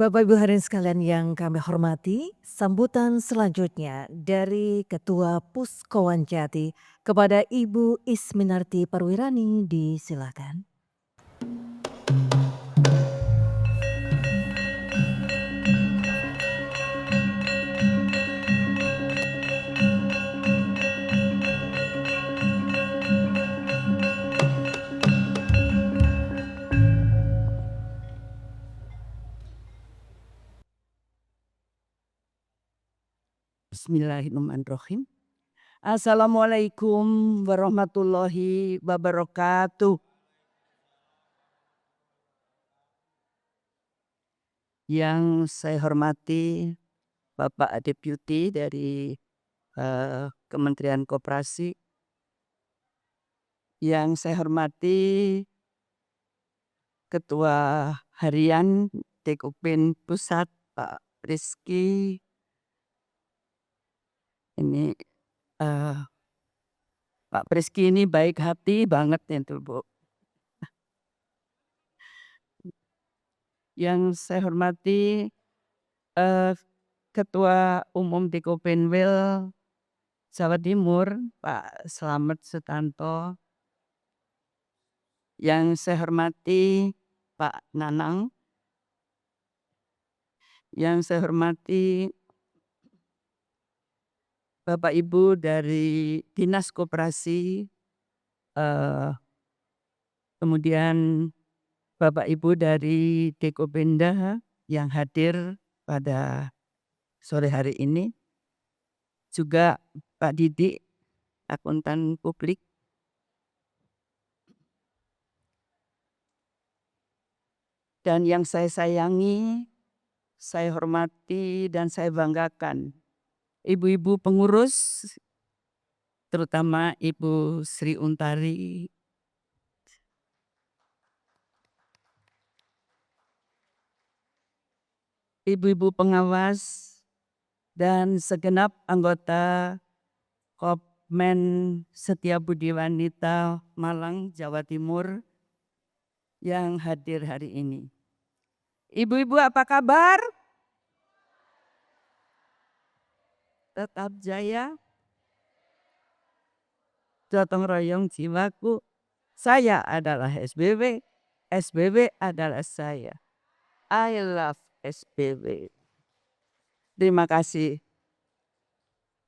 Bapak Ibu hadirin sekalian yang kami hormati, sambutan selanjutnya dari Ketua Puskowon Jati kepada Ibu Isminarti Perwirani disilakan. Bismillahirrahmanirrahim. Assalamualaikum warahmatullahi wabarakatuh. Yang saya hormati Bapak Deputi dari Kementerian Koperasi, yang saya hormati Ketua Harian Tekopin Pusat Pak Rizky, ini eh, Pak Rizky ini baik hati banget itu Bu. Yang saya hormati eh, Ketua Umum Dekopinwil Jawa Timur, Pak Slamet Sutanto. Yang saya hormati Pak Nanang. Yang saya hormati Bapak Ibu dari Dinas Koperasi, kemudian Bapak Ibu dari Dekopinda yang hadir pada sore hari ini, juga Pak Didi, akuntan publik, dan yang saya sayangi, saya hormati dan saya banggakan ibu-ibu pengurus, terutama Ibu Sri Untari, ibu-ibu pengawas, dan segenap anggota Kopmen Setiabudi Wanita Malang, Jawa Timur yang hadir hari ini. Ibu-ibu apa kabar? Tetap jaya, gotong royong jiwaku. Saya adalah SBW, SBW adalah saya. I love SBW. Terima kasih.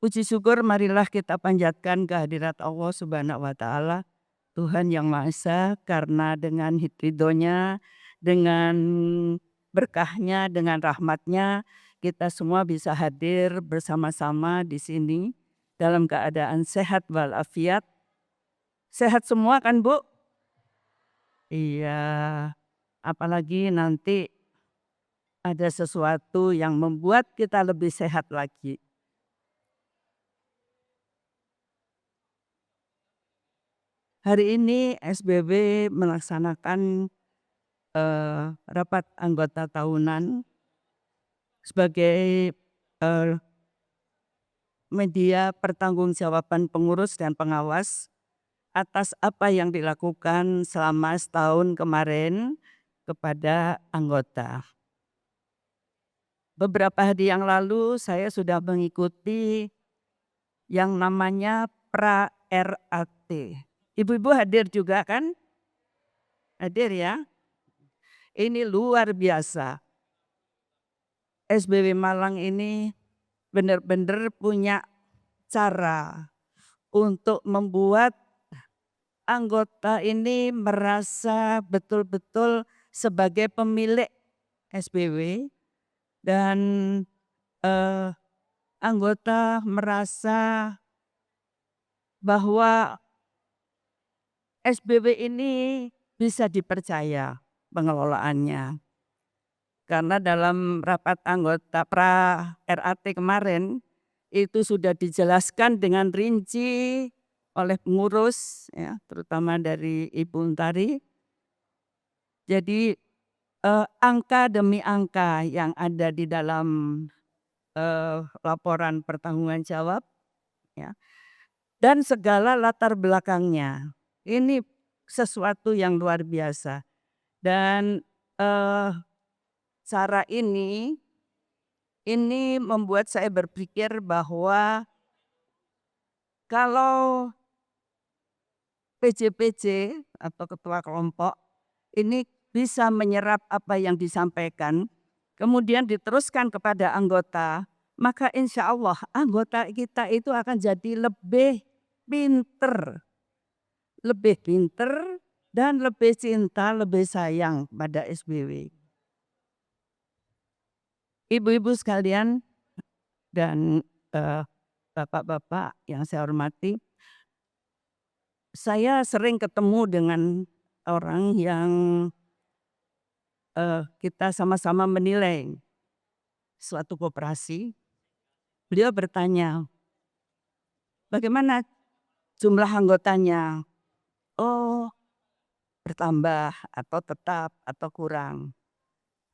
Puji syukur marilah kita panjatkan kehadirat Allah Subhanahu wa Ta'ala, Tuhan yang Maha Esa, karena dengan ridhonya, dengan berkahnya, dengan rahmatnya, kita semua bisa hadir bersama-sama di sini dalam keadaan sehat walafiat. Sehat semua kan Bu? Iya, apalagi nanti ada sesuatu yang membuat kita lebih sehat lagi. Hari ini SBB melaksanakan rapat anggota tahunan sebagai media pertanggungjawaban pengurus dan pengawas atas apa yang dilakukan selama setahun kemarin kepada anggota. Beberapa hari yang lalu saya sudah mengikuti yang namanya pra-RAT. Ibu-ibu hadir juga kan? Hadir ya? Ini luar biasa. SBW Malang ini benar-benar punya cara untuk membuat anggota ini merasa betul-betul sebagai pemilik SBW dan anggota merasa bahwa SBW ini bisa dipercaya pengelolaannya. Karena dalam rapat anggota pra-RAT kemarin itu sudah dijelaskan dengan rinci oleh pengurus, ya, terutama dari Ibu Untari. Jadi angka demi angka yang ada di dalam laporan pertanggungan jawab, ya, dan segala latar belakangnya. Ini sesuatu yang luar biasa. Dan cara ini membuat saya berpikir bahwa kalau PJ-PJ atau ketua kelompok ini bisa menyerap apa yang disampaikan, kemudian diteruskan kepada anggota, maka insya Allah anggota kita itu akan jadi lebih pinter dan lebih cinta, lebih sayang pada SBW. Ibu-ibu sekalian dan bapak-bapak yang saya hormati, saya sering ketemu dengan orang yang kita sama-sama menilai suatu koperasi. Beliau bertanya, bagaimana jumlah anggotanya? Oh, bertambah atau tetap atau kurang.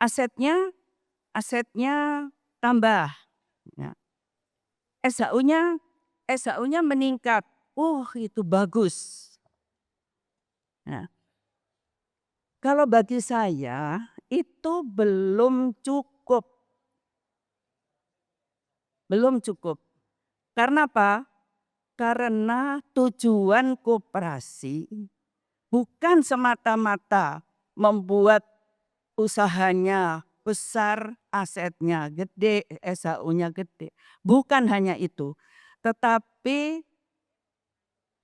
Asetnya tambah. Ya. SHU-nya meningkat. Itu bagus. Nah, kalau bagi saya itu belum cukup. Belum cukup. Karena apa? Karena tujuan koperasi bukan semata-mata membuat usahanya besar, asetnya gede, SHU-nya gede. Bukan hanya itu. Tetapi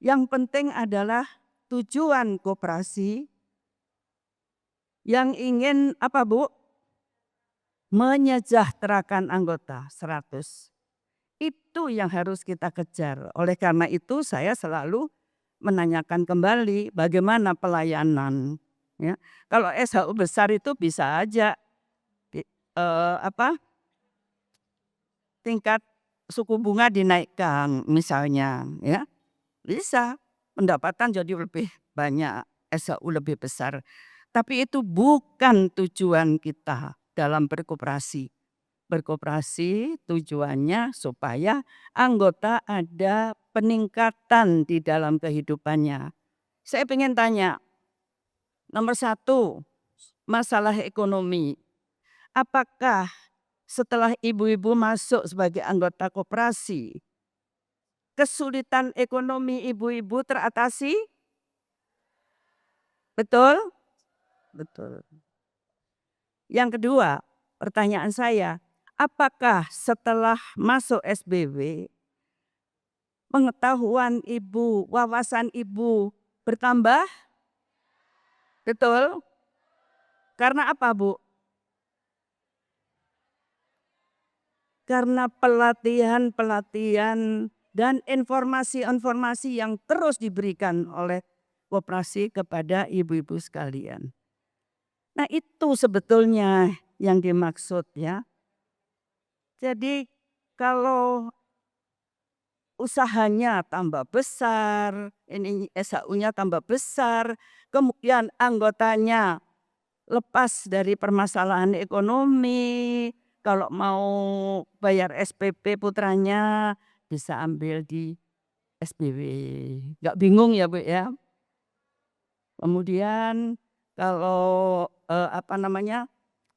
yang penting adalah tujuan koperasi yang ingin apa Bu? Menyejahterakan anggota 100. Itu yang harus kita kejar. Oleh karena itu saya selalu menanyakan kembali bagaimana pelayanan. Ya. Kalau SHU besar itu bisa aja tingkat suku bunga dinaikkan misalnya, ya bisa pendapatan jadi lebih banyak, SHU lebih besar. Tapi itu bukan tujuan kita dalam berkoperasi. Berkoperasi tujuannya supaya anggota ada peningkatan di dalam kehidupannya. Saya ingin tanya, nomor 1, masalah ekonomi. Apakah setelah ibu-ibu masuk sebagai anggota koperasi, kesulitan ekonomi ibu-ibu teratasi? Betul? Betul. Yang kedua, pertanyaan saya, apakah setelah masuk SBW, pengetahuan ibu, wawasan ibu bertambah? Betul? Karena apa, Bu? Karena pelatihan-pelatihan dan informasi-informasi yang terus diberikan oleh koperasi kepada ibu-ibu sekalian. Nah, itu sebetulnya yang dimaksud ya. Jadi kalau usahanya tambah besar, ini SHU-nya tambah besar, kemudian anggotanya lepas dari permasalahan ekonomi, kalau mau bayar SPP putranya bisa ambil di SBW. Nggak bingung ya Bu ya. Kemudian kalau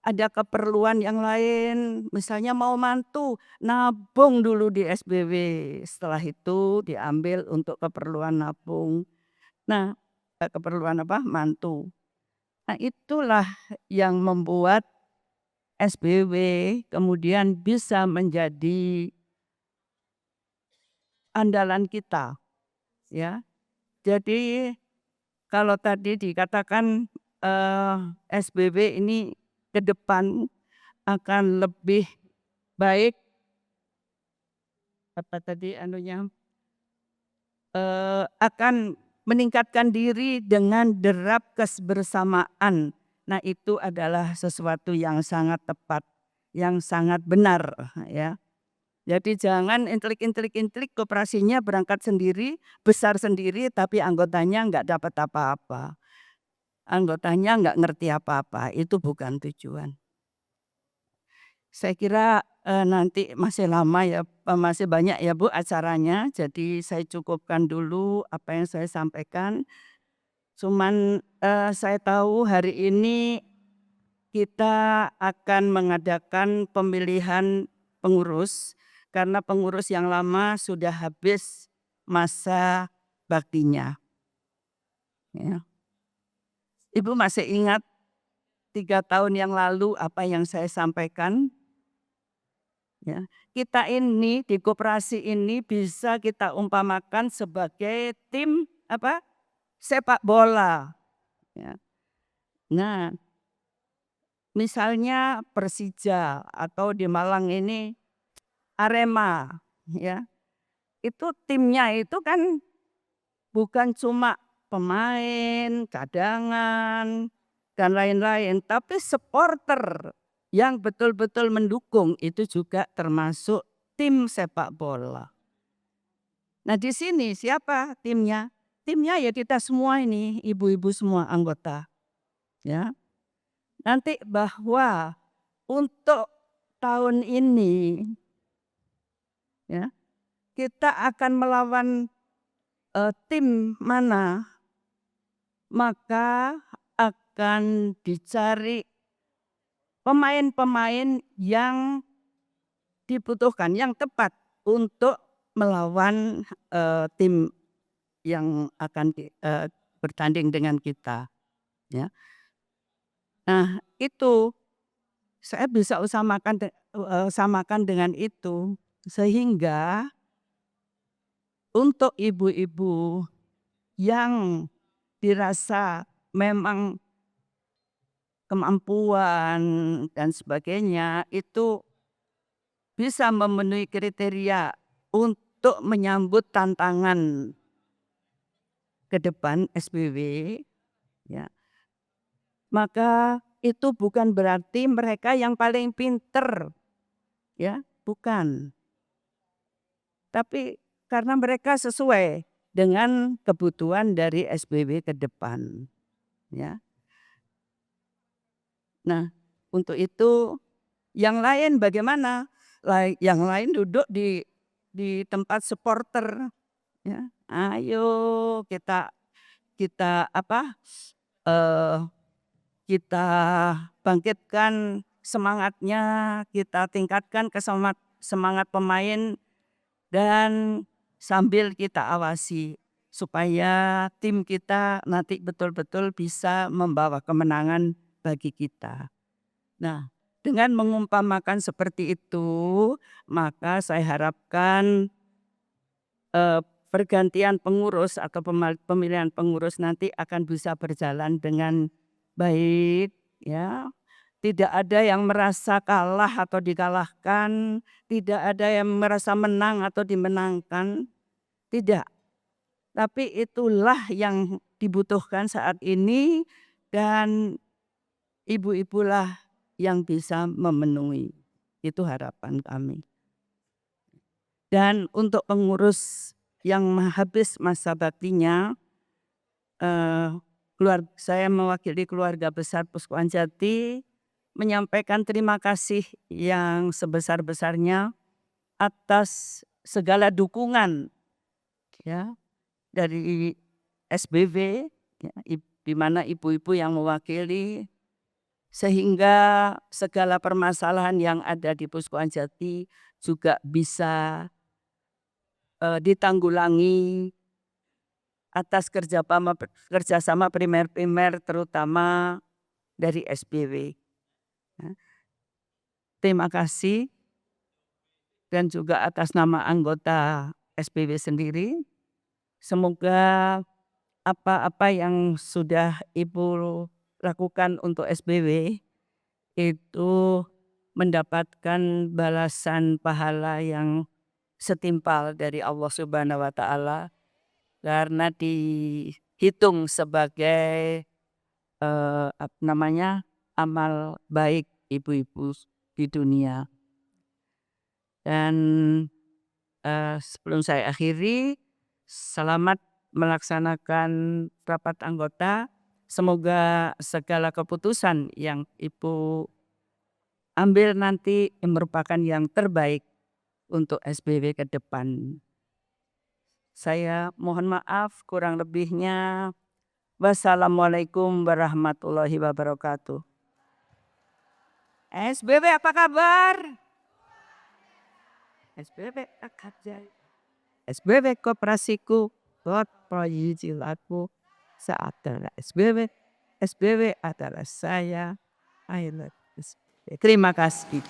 ada keperluan yang lain, misalnya mau mantu, nabung dulu di SBW. Setelah itu diambil untuk keperluan nabung. Nah, keperluan mantu. Nah, itulah yang membuat SBW kemudian bisa menjadi andalan kita. Ya. Jadi kalau tadi dikatakan SBW ini ke depan akan lebih baik akan meningkatkan diri dengan derap kebersamaan. Nah, itu adalah sesuatu yang sangat tepat, yang sangat benar ya. Jadi jangan intlik koperasinya berangkat sendiri, besar sendiri tapi anggotanya enggak dapat apa-apa. Anggotanya enggak ngerti apa-apa, itu bukan tujuan. Saya kira nanti masih lama ya, masih banyak ya Bu acaranya. Jadi saya cukupkan dulu apa yang saya sampaikan. Cuman saya tahu hari ini kita akan mengadakan pemilihan pengurus karena pengurus yang lama sudah habis masa baktinya. Ya. Ibu masih ingat 3 tahun yang lalu apa yang saya sampaikan? Ya. Kita ini di koperasi ini bisa kita umpamakan sebagai tim apa? Sepak bola. Ya. Nah, misalnya Persija atau di Malang ini Arema, ya. Itu timnya itu kan bukan cuma pemain, cadangan, dan lain-lain, tapi supporter yang betul-betul mendukung itu juga termasuk tim sepak bola. Nah di sini siapa timnya? Timnya ya kita semua ini, ibu-ibu semua anggota. Ya. Nanti bahwa untuk tahun ini ya kita akan melawan tim mana, maka akan dicari pemain-pemain yang dibutuhkan, yang tepat untuk melawan tim yang akan bertanding dengan kita. Ya. Nah itu saya bisa samakan dengan itu sehingga untuk ibu-ibu yang dirasa memang kemampuan dan sebagainya itu bisa memenuhi kriteria untuk menyambut tantangan ke depan SBW, ya, maka itu bukan berarti mereka yang paling pinter, ya, bukan. Tapi karena mereka sesuai dengan kebutuhan dari SBW ke depan, ya. Nah, untuk itu yang lain bagaimana? Yang lain duduk di tempat supporter, ya. Ayo kita kita apa? eh, kita bangkitkan semangatnya, kita tingkatkan semangat pemain dan sambil kita awasi supaya tim kita nanti betul-betul bisa membawa kemenangan bagi kita. Nah, dengan mengumpamakan seperti itu, maka saya harapkan pergantian pengurus atau pemilihan pengurus nanti akan bisa berjalan dengan baik, ya. Tidak ada yang merasa kalah atau dikalahkan, tidak ada yang merasa menang atau dimenangkan, tidak. Tapi itulah yang dibutuhkan saat ini dan ibu-ibulah yang bisa memenuhi. Itu harapan kami. Dan untuk pengurus yang habis masa baktinya, saya mewakili keluarga besar Puskuan Jati menyampaikan terima kasih yang sebesar-besarnya atas segala dukungan, ya, dari SBW, ya, di mana ibu-ibu yang mewakili sehingga segala permasalahan yang ada di Puskuan Jati juga bisa ditanggulangi atas kerjasama primer-primer terutama dari SBW. Ya. Terima kasih dan juga atas nama anggota SBW sendiri. Semoga apa-apa yang sudah Ibu lakukan untuk SBW itu mendapatkan balasan pahala yang setimpal dari Allah Subhanahu wa taala karena dihitung sebagai amal baik ibu-ibu di dunia. Dan sebelum saya akhiri, selamat melaksanakan rapat anggota. Semoga segala keputusan yang Ibu ambil nanti merupakan yang terbaik untuk SBW ke depan. Saya mohon maaf kurang lebihnya. Wassalamualaikum warahmatullahi wabarakatuh. SBW apa kabar? SBW kerja. SBW Koperasiku, buat proyijilatku saat adalah SBW. SBW adalah saya. I love SBW. Terima kasih.